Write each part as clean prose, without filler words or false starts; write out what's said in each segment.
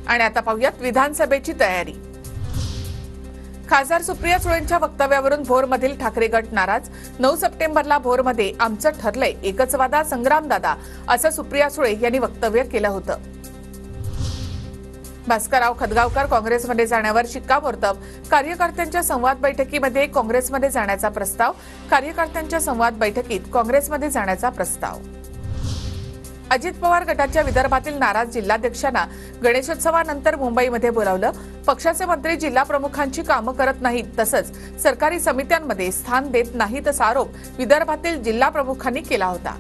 आणि आता पाहूयात विधानसभेची तयारी। खासदार सुप्रिया सुळेंच्या वक्तव्यावरून भोरमधील ठाकरे गट नाराज। 9 सप्टेंबरला भोरमध्ये आमचं ठरलंय एकच वादा संग्रामदादा, असं सुप्रिया सुळे यांनी वक्तव्य केलं होतं। भास्करराव खदगावकर काँग्रेसमध्ये जाण्यावर शिक्कामोर्तब। कार्यकर्त्यांच्या संवाद बैठकीमध्ये काँग्रेसमध्ये जाण्याचा प्रस्ताव। कार्यकर्त्यांच्या संवाद बैठकीत काँग्रेसमध्ये जाण्याचा प्रस्ताव। अजित पवार गटाच्या विदर्भातील नाराज जिल्हाध्यक्षांना गणेशोत्सवानंतर मुंबईमध्ये बोलावलं। पक्षाचे मंत्री जिल्हा प्रमुखांची कामं करत नाहीत, तसंच सरकारी समित्यांमध्ये स्थान देत नाहीत असा आरोप विदर्भातील जिल्हा प्रमुखांनी केला होता।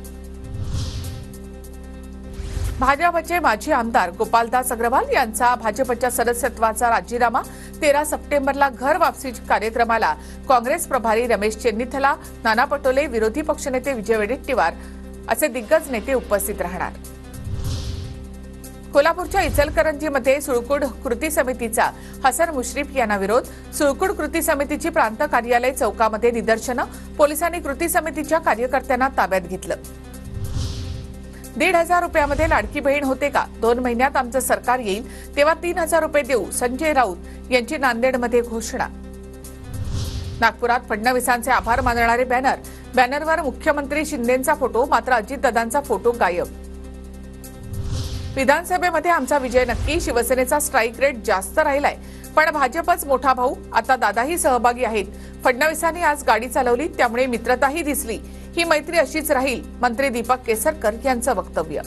भाजपचे माजी आमदार गोपालदास अग्रवाल यांचा भाजपच्या सदस्यत्वाचा राजीनामा। 13 सप्टेंबरला घर वापसी कार्यक्रमाला काँग्रेस प्रभारी रमेश चेन्नीथला, नाना पटोले, विरोधी पक्षनेते विजय वडेट्टीवार असे दिग्गज नेते उपस्थित राहणार। कोल्हापूरच्या इचलकरंजीमध्ये सुळकुड कृती समितीचा हसन मुश्रीफ यांना विरोध। सुळकुड कृती समितीची प्रांत कार्यालय चौकामध्ये निदर्शनं। पोलिसांनी कृती समितीच्या कार्यकर्त्यांना ताब्यात घेतलं। 1,500 रुपयामध्ये लाडकी बहीण होते का? 2 महिन्यात आमचं सरकार येईल तेव्हा 3,000 रुपये देऊ, संजय राऊत यांची नांदेडमध्ये घोषणा। नागपुरात फडणवीसांचे आभार मानणारे बॅनरवर मुख्यमंत्री शिंदेंचा फोटो, मात्र अजितदादांचा फोटो गायब। विधानसभेमध्ये आमचा विजय नक्की। शिवसेनेचा स्ट्राईक रेट जास्त राहिलाय, पण भाजपच मोठा भाऊ, आता दादाही सहभागी आहेत। फडणवीसांनी आज गाडी चालवली, त्यामुळे मित्रताही दिसली। ही मैत्री अशीच राहील, मंत्री दीपक केसरकर यांचं वक्तव्य।